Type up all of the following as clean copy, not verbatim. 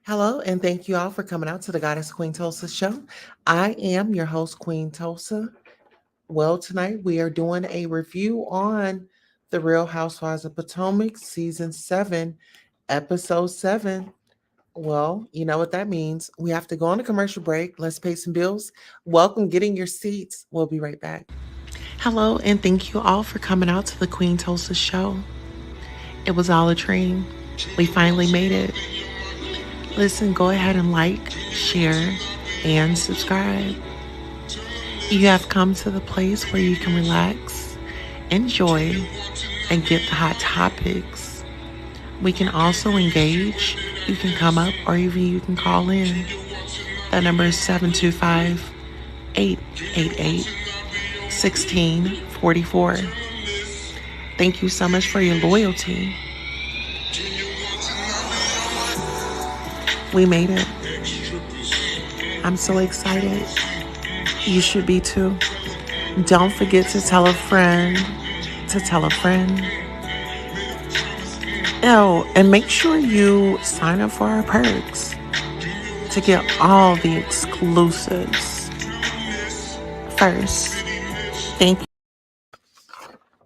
Hello, and thank you all for coming out to the Goddess Queen Tulsa show. I am your host, Queen Tulsa. Well, tonight we are doing a review on The Real Housewives of Potomac, Season 7, Episode 7. Well, you know what that means. We have to go on a commercial break. Let's pay some bills. Welcome, getting your seats. We'll be right back. Hello, and thank you all for coming out to the Queen Tulsa show. It was all a dream. We finally made it. Listen, go ahead and like, share, and subscribe. You have come to the place where you can relax, enjoy, and get the hot topics. We can also engage. You can come up or even you can call in. That number is 725 888 1644. Thank you so much for your loyalty. We made it. I'm so excited. You should be too. Don't forget to tell a friend to tell a friend. Oh, and make sure you sign up for our perks to get all the exclusives first. Thank you.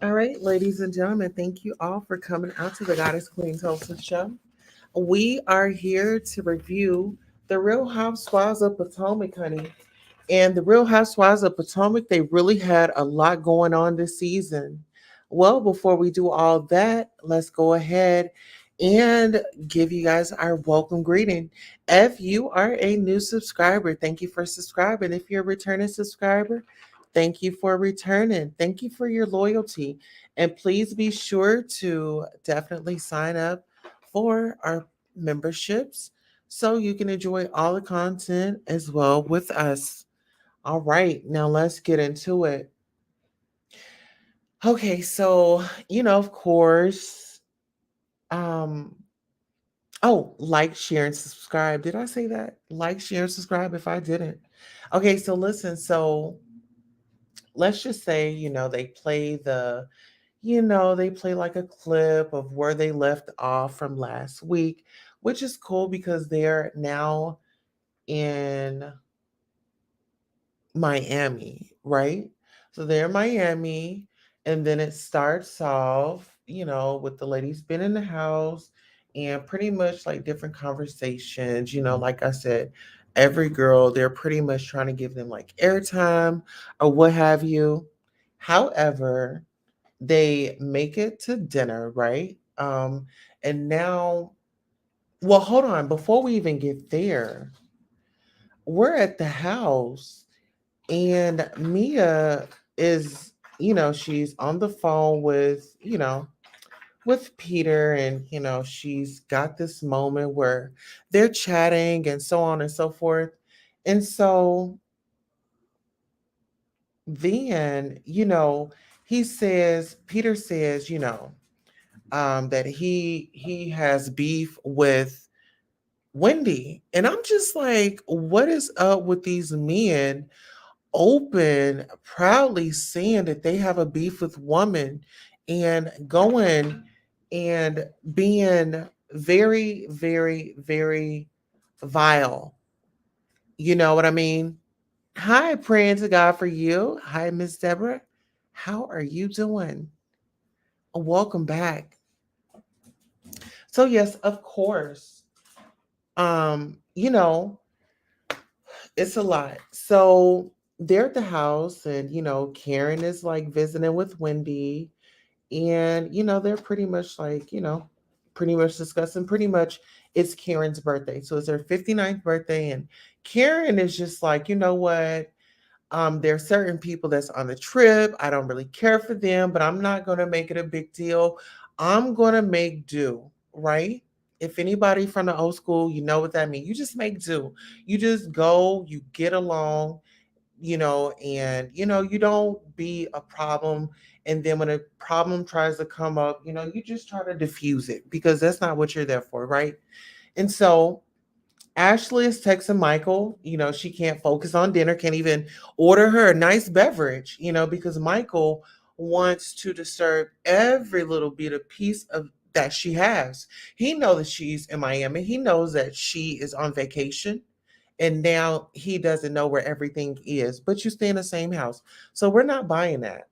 All right, ladies and gentlemen, thank you all for coming out to the Goddess Queen Tulsa show. We are here to review The Real Housewives of Potomac, honey. And The Real Housewives of Potomac, they really had a lot going on this season. Well, before we do all that, let's go ahead and give you guys our welcome greeting. If you are a new subscriber, thank you for subscribing. If you're a returning subscriber, thank you for returning. Thank you for your loyalty. And please be sure to definitely sign up for our memberships so you can enjoy all the content as well with us. All right, now let's get into it. Okay, so, of course, um, oh, like, share, and subscribe. Did I say that? Like, share, and subscribe if I didn't. Okay, so listen, so let's just say, they play like a clip of where they left off from last week, which is cool because they're now in Miami, right? So they're in Miami, and then it starts off, with the ladies being in the house and pretty much like different conversations. Like I said, every girl, they're pretty much trying to give them like airtime or what have you. However, they make it to dinner, right? And now, well, hold on, before we even get there, we're at the house and Mia is, she's on the phone with Peter, and, she's got this moment where they're chatting and so on and so forth. And so then, Peter says, that he has beef with Wendy. And I'm just like, what is up with these men open, proudly saying that they have a beef with woman and going and being very, very, very vile. You know what I mean? Hi, praying to God for you. Hi, Miss Deborah. How are you doing? Welcome back. So yes, of course. Um, you know, it's a lot. So they're at the house, and Karen is like visiting with Wendy, and they're pretty much like, pretty much discussing pretty much it's Karen's birthday. So it's her 59th birthday, and Karen is just like, you know what? There are certain people that's on the trip. I don't really care for them, but I'm not gonna make it a big deal. I'm gonna make do, right? If anybody from the old school, you know what that means. You just make do. You just go, you get along, and you don't be a problem. And then when a problem tries to come up, you just try to diffuse it because that's not what you're there for, right? And so Ashley is texting Michael. She can't focus on dinner, can't even order her a nice beverage, because Michael wants to disturb every little bit of piece of that she has. He knows that she's in Miami. He knows that she is on vacation. And now he doesn't know where everything is, but you stay in the same house. So we're not buying that.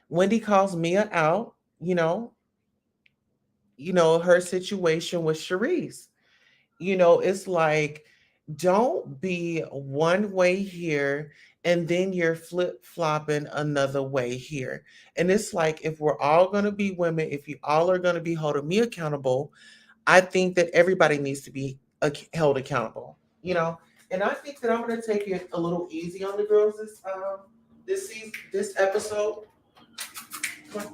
Wendy calls Mia out, you know, her situation with Charrisse. It's like, don't be one way here and then you're flip flopping another way here. And it's like, if we're all going to be women, if you all are going to be holding me accountable, I think that everybody needs to be held accountable, you know. And I think that I'm going to take it a little easy on the girls this season, this episode. Come on,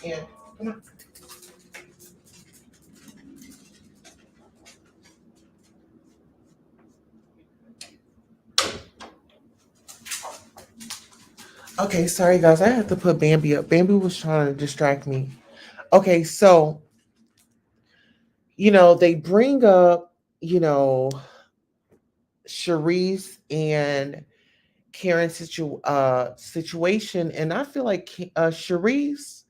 and come on. Okay, sorry guys, I had to put Bambi up. Bambi was trying to distract me. Okay, so they bring up, Charrisse and Karen's situation, and I feel like Charrisse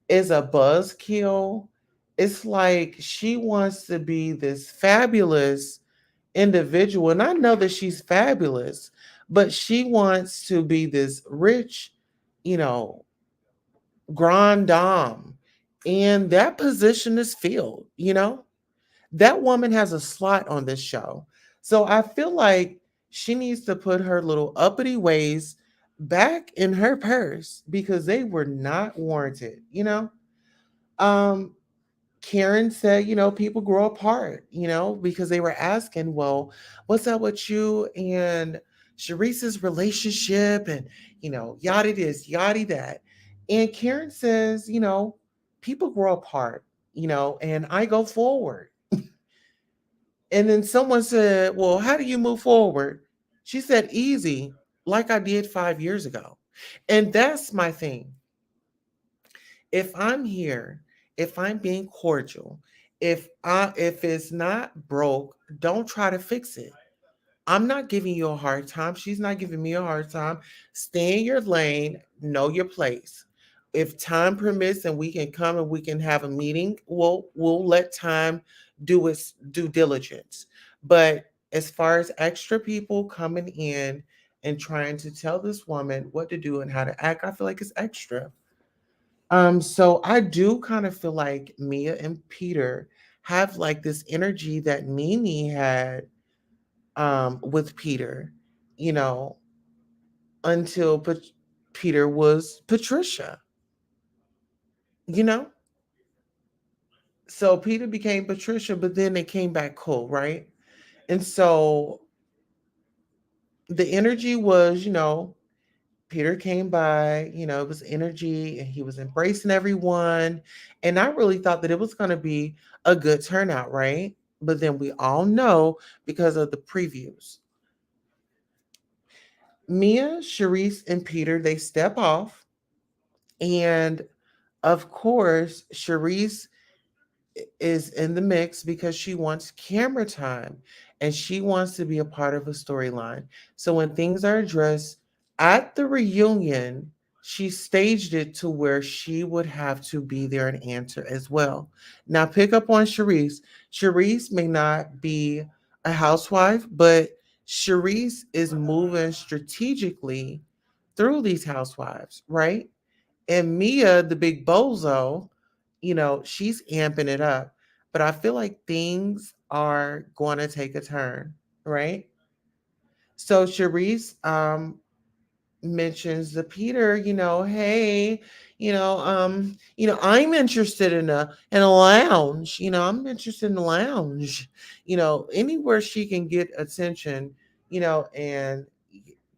is a buzzkill. It's like she wants to be this fabulous individual, and I know that she's fabulous, but she wants to be this rich, you know, grand dame, and that position is filled. That woman has a slot on this show. So I feel like she needs to put her little uppity ways back in her purse because they were not warranted. Um, Karen said, people grow apart, because they were asking, well, what's up with you and Charisse's relationship and, yada this, yada that. And Karen says, people grow apart, and I go forward. And then someone said, well, how do you move forward? She said, easy, like I did 5 years ago. And that's my thing. If I'm here, if I'm being cordial, if it's not broke, don't try to fix it. I'm not giving you a hard time. She's not giving me a hard time. Stay in your lane, know your place. If time permits and we can come and we can have a meeting, we'll let time do its due diligence. But as far as extra people coming in and trying to tell this woman what to do and how to act, I feel like it's extra. So I do kind of feel like Mia and Peter have like this energy that Nene had with Peter, you know, until Peter was Patricia, you know? So Peter became Patricia, but then they came back cool, right? And so the energy was, Peter came by, it was energy and he was embracing everyone. And I really thought that it was going to be a good turnout, right? But then we all know because of the previews. Mia, Charrisse, and Peter, they step off. And of course, Charrisse is in the mix because she wants camera time and she wants to be a part of a storyline. So when things are addressed at the reunion, she staged it to where she would have to be there and answer as well. Now, pick up on Charrisse. Charrisse may not be a housewife, but Charrisse is moving strategically through these housewives, right? And Mia, the big bozo, she's amping it up. But I feel like things are going to take a turn, right? So Charisse mentions the Peter, hey, I'm interested in a lounge. I'm interested in a lounge. Anywhere she can get attention, and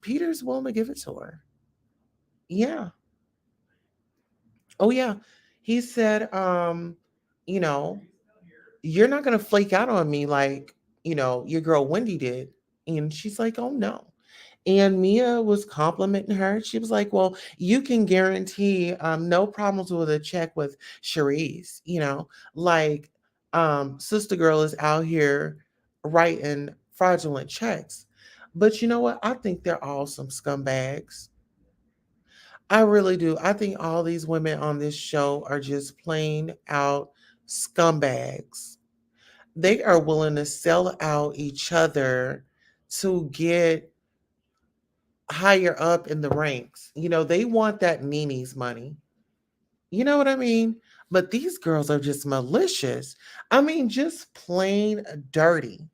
Peter's willing to give it to her. Yeah. Oh yeah. He said, you know, you're not gonna flake out on me like, your girl Wendy did. And she's like, oh no. And Mia was complimenting her. She was like, well, you can guarantee no problems with a check with Charrisse, like Sister Girl is out here writing fraudulent checks. But you know what? I think they're all some scumbags. I really do. I think all these women on this show are just plain out scumbags. They are willing to sell out each other to get higher up in the ranks. They want that Nini's money. You know what I mean? But these girls are just malicious. I mean, just plain dirty.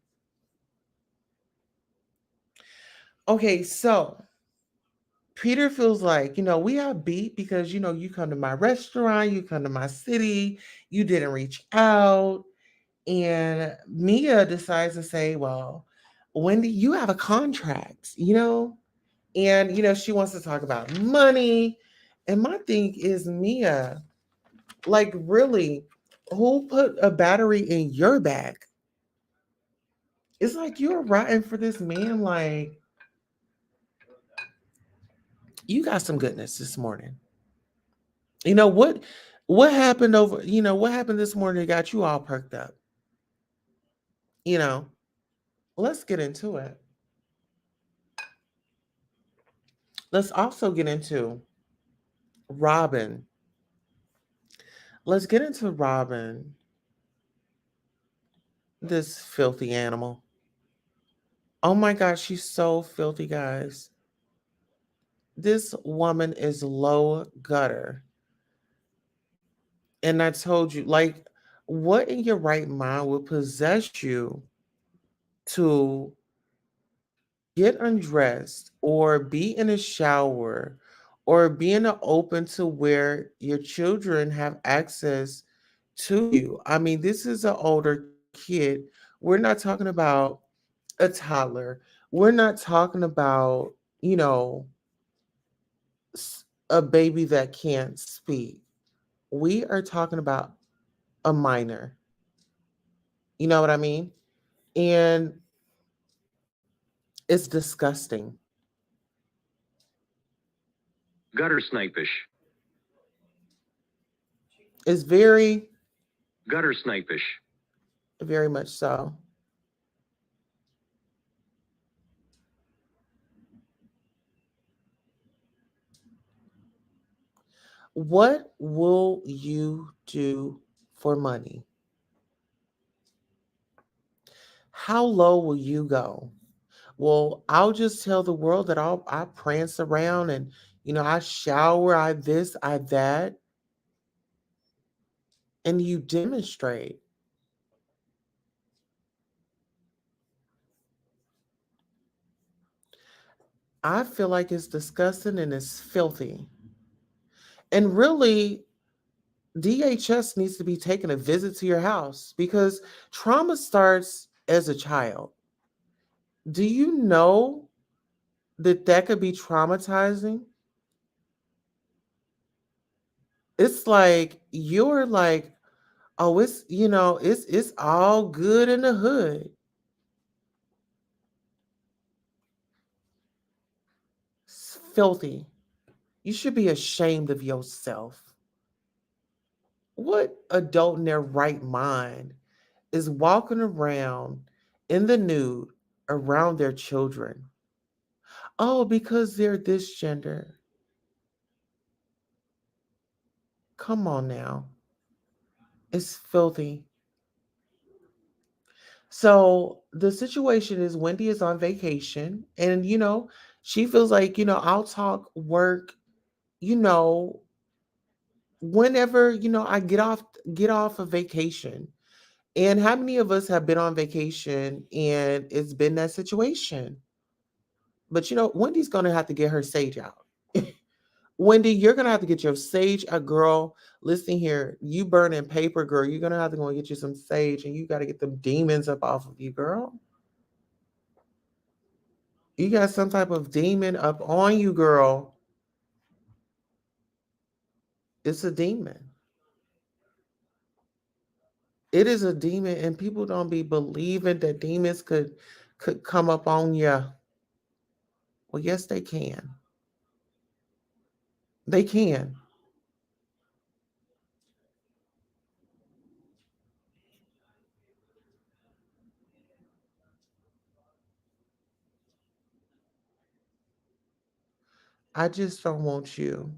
Okay, so Peter feels like, we have beat because, you come to my restaurant, you come to my city, you didn't reach out. And Mia decides to say, well, Wendy, you have a contract, and, she wants to talk about money. And my thing is, Mia, like, really, who put a battery in your back? It's like you're rotting for this man. Like, you got some goodness this morning. You know what? What happened over? What happened this morning that got you all perked up? You know, let's get into it. Let's also get into Robyn. Let's get into Robyn, this filthy animal. Oh my gosh, she's so filthy, guys. This woman is low gutter. And I told you, like, what in your right mind would possess you to get undressed or be in a shower or be in an open to where your children have access to you? I mean, this is an older kid. We're not talking about a toddler. We're not talking about, you know, a baby that can't speak. We are talking about a minor. You know what I mean? And it's disgusting. Gutter snipish. It's very, Gutter snipish. very much so. What will you do for money? How low will you go? Well, I'll just tell the world that I prance around and, I shower, I this, I that, and you demonstrate. I feel like it's disgusting and it's filthy. And really, DHS needs to be taking a visit to your house because trauma starts as a child. Do you know that that could be traumatizing? It's like you're like, oh, it's all good in the hood. It's filthy. You should be ashamed of yourself. What adult in their right mind is walking around in the nude around their children? Oh, because they're this gender. Come on now. It's filthy. So the situation is Wendy is on vacation and she feels like, I'll talk work, you know, whenever, I get off of vacation. And how many of us have been on vacation and it's been that situation? But Wendy's gonna have to get her sage out. Wendy, you're gonna have to get your sage, a girl. Listen here, you burning paper, girl. You're gonna have to go and get you some sage, and you got to get them demons up off of you, girl. You got some type of demon up on you, girl. It's a demon. It is a demon, and people don't be believing that demons could come up on you. Well, yes, they can. They can. I just don't want you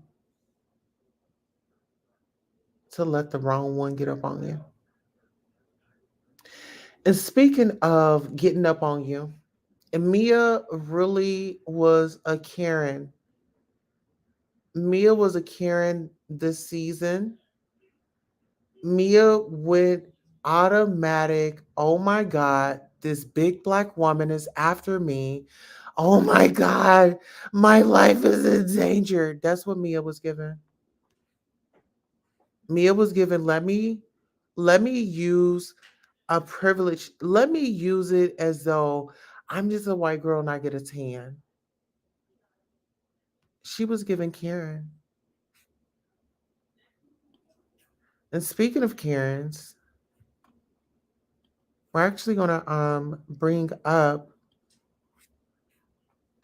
to let the wrong one get up on you. And speaking of getting up on you, Mia really was a Karen. Mia was a Karen this season. Mia went automatic. Oh my God, this big black woman is after me. Oh my God, my life is in danger. That's what Mia was given. Mia was given, let me use a privilege. Let me use it as though I'm just a white girl and I get a tan. She was given Karen. And speaking of Karens, we're actually gonna bring up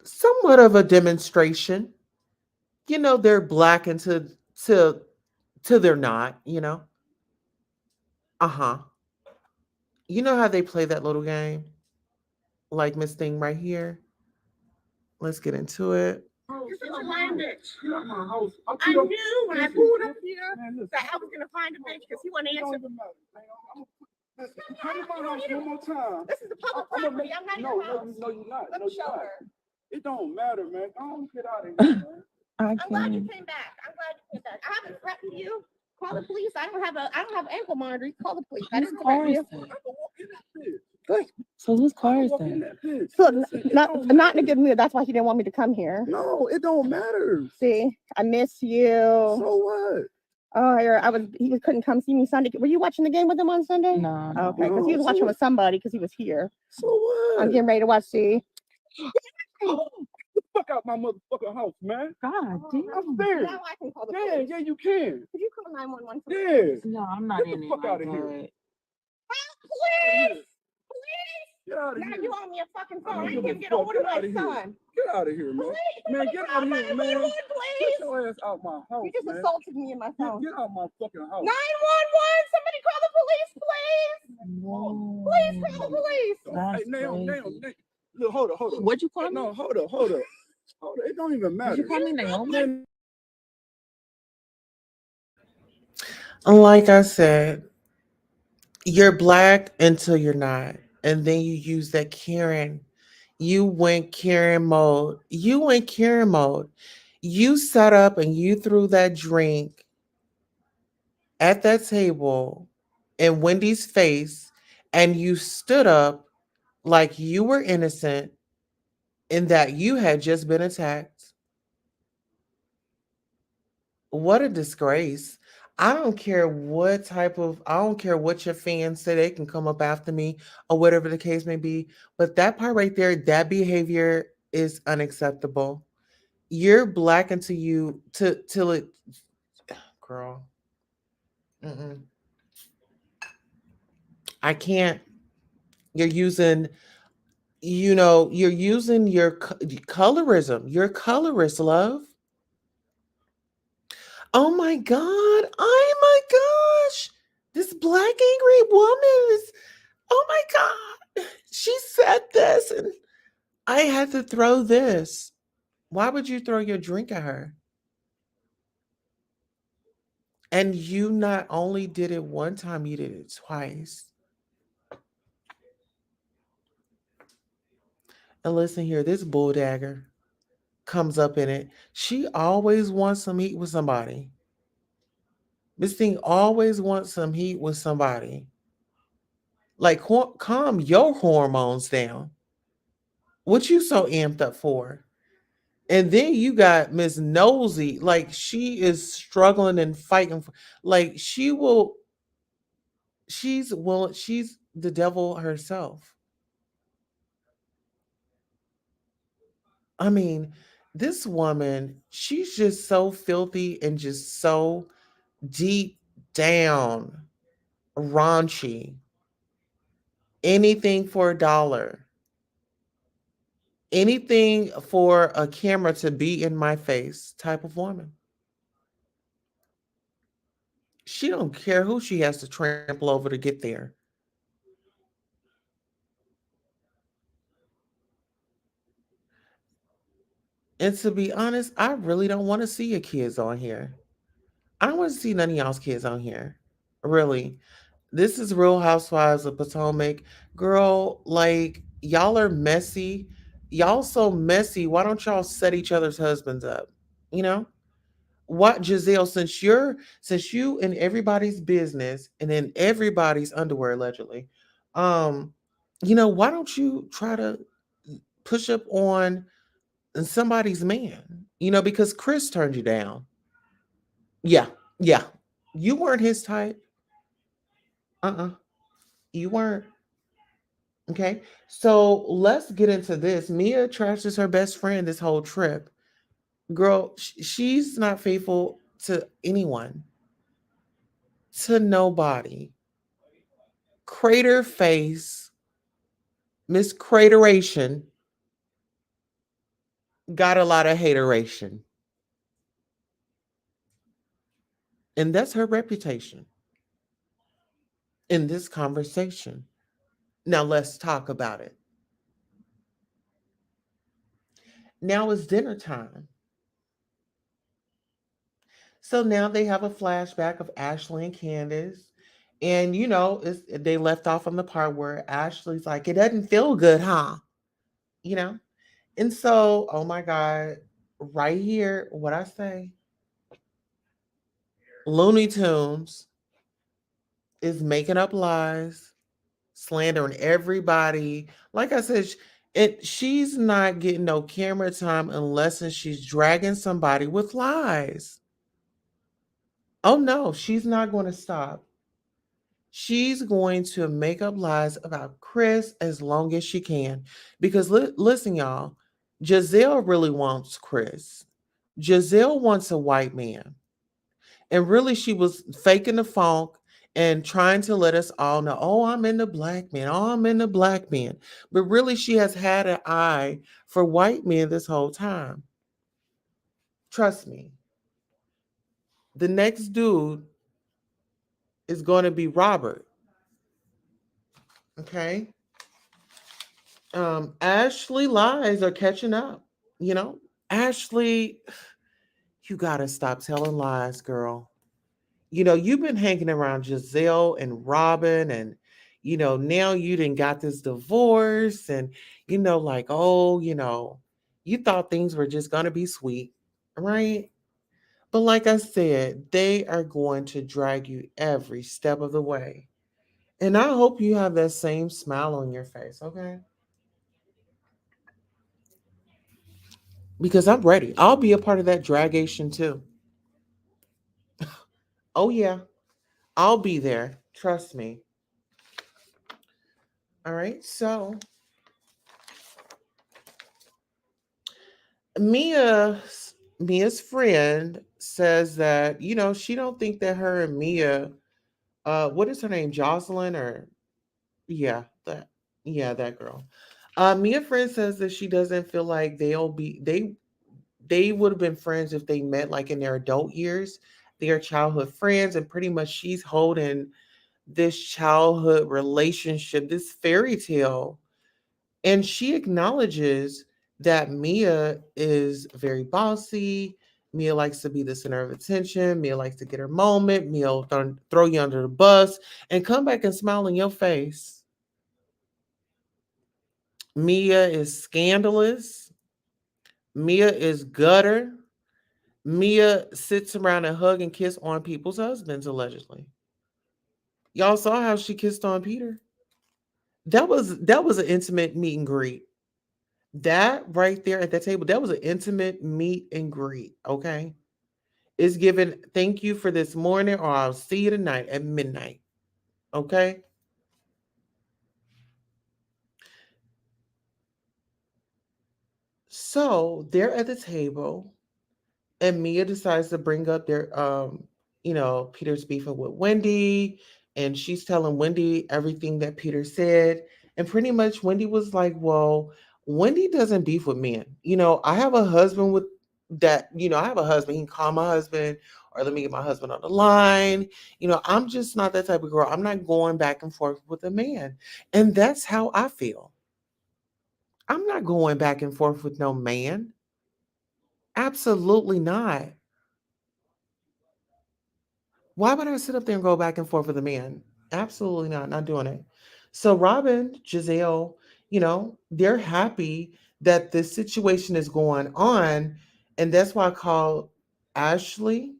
somewhat of a demonstration. They're black to to they're not, Uh-huh. You know how they play that little game? Like Miss Thing right here. Let's get into it. You're such a lying bitch. Get out my house. I knew when I pulled up here that I was gonna find a bitch because he wouldn't answer. Come to my house one more time. This is a public property. I'm not your house. No, you're not. Let me show her. It don't matter, man. Don't get out of here, man. I'm glad you came back. I haven't threatened you. Call the police. I don't have ankle monitors. Call the police. I didn't threaten you. Good. So whose car is that? So not in a good mood. That's why he didn't want me to come here. No, it don't matter. See, I miss you. So what? Oh, he couldn't come see me Sunday. Were you watching the game with him on Sunday? No. Okay, because he was watching with somebody because he was here. So what? I'm getting ready to watch. See. Get the fuck out my motherfucking house, man. God damn. I'm there. Now I can call the police. Yeah, you can. Could you call 911? Yeah. No, I'm not Get in the it fuck like out of here. that. Please. Get out of Now here. you owe me a fucking phone. I don't give can't a get fuck. over to Get my out of here. son. Get out of here, man. Please. Man, get out of here, man. Please. Get your ass out my house, You just man. assaulted me in my phone. Get out my fucking house. 911. Somebody call the police, please. No. Please call the police. That's Hey, Naomi. crazy. Look, hold up. What'd you call me? No, hold up. It don't even matter. Did you call me Naomi? Man, Like I said, you're black until you're not. And then you use that Karen. You went Karen mode. You sat up and you threw that drink at that table in Wendy's face and you stood up like you were innocent and that you had just been attacked. What a disgrace. I don't care what your fans say, they can come up after me or whatever the case may be. But that part right there, that behavior is unacceptable. You're black until till it, girl. Mm-mm. I can't. You're using, you're using your colorism. You're colorist, love. Oh my God. Oh my gosh. This black angry woman is, oh my God. She said this and I had to throw this. Why would you throw your drink at her? And you not only did it one time, you did it twice. And listen here, this bull dagger comes up in it. She always wants some heat with somebody. This thing always wants some heat with somebody. Like, calm your hormones down. What you so amped up for? And then you got Miss Nosy, like she is struggling and fighting for, like she's the devil herself. I mean, this woman, she's just so filthy and just so deep down raunchy. Anything for a dollar. Anything for a camera to be in my face type of woman. She don't care who she has to trample over to get there. And to be honest, I really don't want to see your kids on here. I don't want to see none of y'all's kids on here. Really. This is Real Housewives of Potomac. Girl, like, y'all are messy. Y'all so messy. Why don't y'all set each other's husbands up? You know? What, Gizelle, since you in everybody's business and in everybody's underwear allegedly, um, why don't you try to push up on somebody's man? Because Chris turned you down. Yeah, yeah. You weren't his type. Uh-uh. You weren't. Okay. So let's get into this. Mia trashes her best friend this whole trip. Girl, she's not faithful to anyone, to nobody. Crater face, Miss Crateration got a lot of hateration. And that's her reputation in this conversation. Now let's talk about it. Now it's dinner time. So now they have a flashback of Ashley and Candiace. And they left off on the part where Ashley's like, it doesn't feel good, huh? You know? And so, oh my God, right here, what I say, Looney Tunes is making up lies, slandering everybody. Like I said, she's not getting no camera time unless she's dragging somebody with lies. Oh no, she's not going to stop. She's going to make up lies about Chris as long as she can. Because listen, y'all, Gizelle really wants Chris. Gizelle wants a white man. And really, she was faking the funk and trying to let us all know, oh, I'm in the black man. Oh, I'm in the black man. But really, she has had an eye for white men this whole time. Trust me. The next dude is going to be Robert. Okay. Ashley lies are catching up. Ashley, you got to stop telling lies, girl. You've been hanging around Gizelle and Robyn, and now you didn't got this divorce, and like, oh, you thought things were just gonna be sweet, right? But like I said, they are going to drag you every step of the way. And I hope you have that same smile on your face, okay? Because I'm ready. I'll be a part of that dragation too. Oh yeah, I'll be there. Trust me. All right, so Mia's friend says that she don't think that her and Mia, what is her name, Jocelyn, or yeah, that girl. Mia friend says that she doesn't feel like they would have been friends if they met like in their adult years. They are childhood friends, and pretty much she's holding this childhood relationship, this fairy tale. And she acknowledges that Mia is very bossy. Mia likes to be the center of attention. Mia likes to get her moment. Mia will throw you under the bus and come back and smile in your face. Mia is scandalous. Mia is gutter. Mia sits around and hug and kiss on people's husbands, allegedly. Y'all saw how she kissed on Peter. That was an intimate meet and greet. That right there at that table, that was an intimate meet and greet. Okay. It's given thank you for this morning, or I'll see you tonight at midnight. Okay. So they're at the table, and Mia decides to bring up Peter's beefing with Wendy, and she's telling Wendy everything that Peter said. And pretty much Wendy was like, well, Wendy doesn't beef with men. I have a husband with that, I have a husband. He can call my husband, or let me get my husband on the line. I'm just not that type of girl. I'm not going back and forth with a man. And that's how I feel. I'm not going back and forth with no man. Absolutely not. Why would I sit up there and go back and forth with a man? Absolutely not. Not doing it. So Robyn, Giselle, they're happy that this situation is going on. And that's why I call Ashley.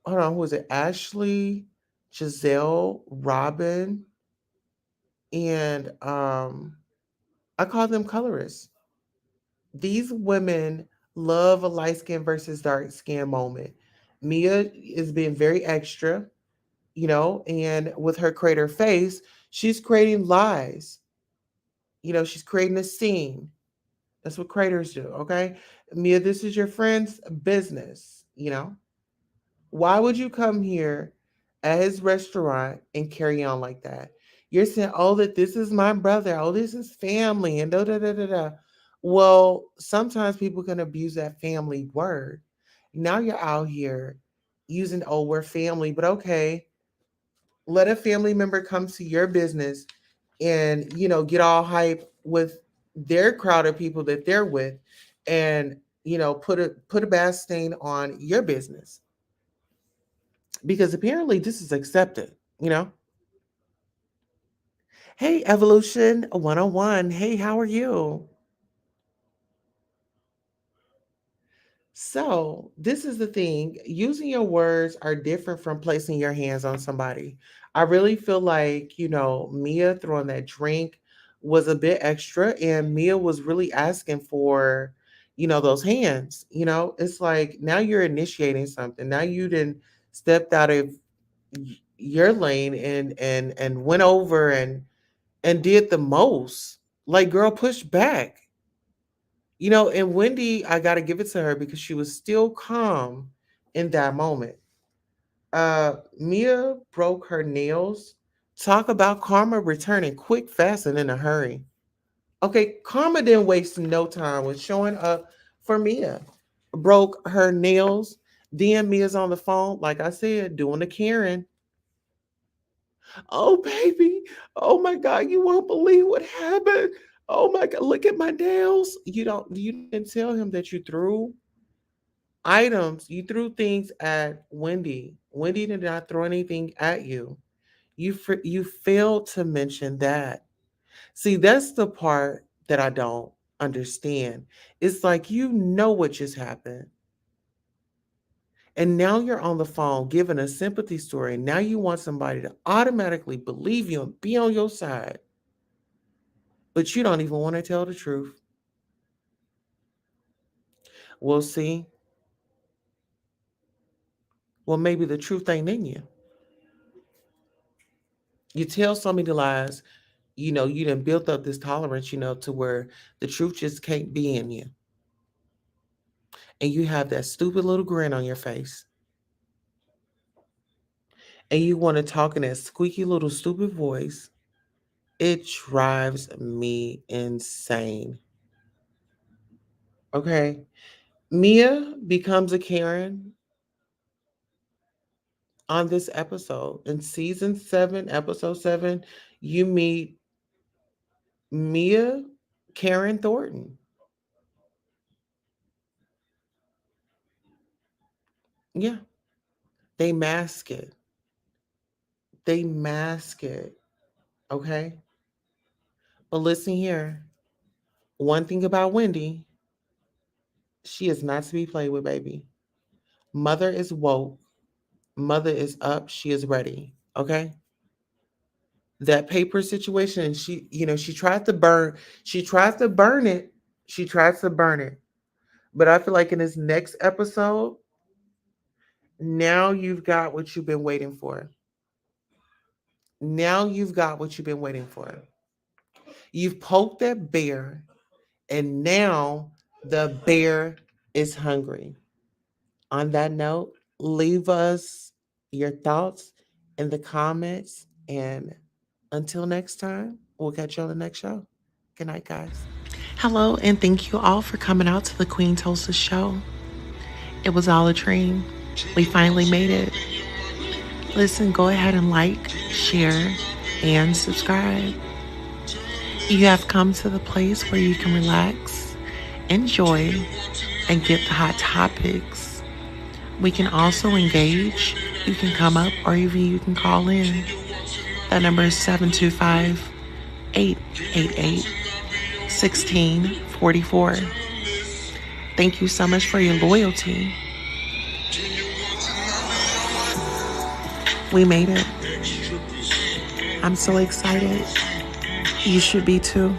Hold on, who is it? Ashley, Giselle, Robyn, and I call them colorists. These women love a light skin versus dark skin moment. Mia is being very extra, and with her creator face, she's creating lies. She's creating a scene. That's what creators do, okay? Mia, this is your friend's business, Why would you come here at his restaurant and carry on like that? You're saying, oh, that this is my brother. Oh, this is family and da da da da da. Well, sometimes people can abuse that family word. Now you're out here using, oh, we're family, but okay, let a family member come to your business and, get all hype with their crowd of people that they're with and, put a bad stain on your business because apparently this is accepted. Hey, Evolution 101. Hey, how are you? So, this is the thing. Using your words are different from placing your hands on somebody. I really feel like, Mia throwing that drink was a bit extra, and Mia was really asking for, those hands. It's like now you're initiating something. Now you didn't stepped out of your lane and went over and did the most. Like, girl, push back. And Wendy, I got to give it to her because she was still calm in that moment. Mia broke her nails. Talk about karma returning quick, fast, and in a hurry. Okay, karma didn't waste no time with showing up for Mia. Broke her nails. Then Mia's on the phone, like I said, doing the Karen. Oh, baby. Oh my God, you won't believe what happened. Oh my God, look at my nails. You didn't tell him that you threw items, you threw things at Wendy. Wendy did not throw anything at you. You failed to mention that. See, that's the part that I don't understand. It's like you know what just happened. And now you're on the phone giving a sympathy story. Now you want somebody to automatically believe you and be on your side, but you don't even want to tell the truth. Well, see, well, maybe the truth ain't in you. You tell so many lies, you done built up this tolerance, to where the truth just can't be in you. And you have that stupid little grin on your face. And you want to talk in that squeaky little stupid voice. It drives me insane. Okay. Mia becomes a Karen on this episode. In season 7, episode 7, you meet Mia Karen Thornton. Yeah, they mask it. They mask it. Okay. But listen here. One thing about Wendy, she is not to be played with, baby. Mother is woke. Mother is up. She is ready. Okay. That paper situation, she tried to burn, she tried to burn it. She tried to burn it. But I feel like in this next episode, now you've got what you've been waiting for. Now you've got what you've been waiting for. You've poked that bear, and now the bear is hungry. On that note, leave us your thoughts in the comments. And until next time, we'll catch you on the next show. Good night, guys. Hello, and thank you all for coming out to the Queen Tulsa show. It was all a dream. We finally made it. Listen, go ahead and like, share, and subscribe. You have come to the place where you can relax, enjoy, and get the hot topics. We can also engage. You can come up or even you can call in. That number is 725-888-1644. Thank you so much for your loyalty. We made it. I'm so excited. You should be too.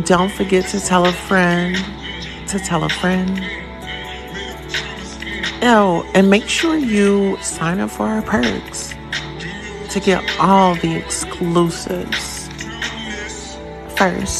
Don't forget to tell a friend to tell a friend. Oh, and make sure you sign up for our perks to get all the exclusives first.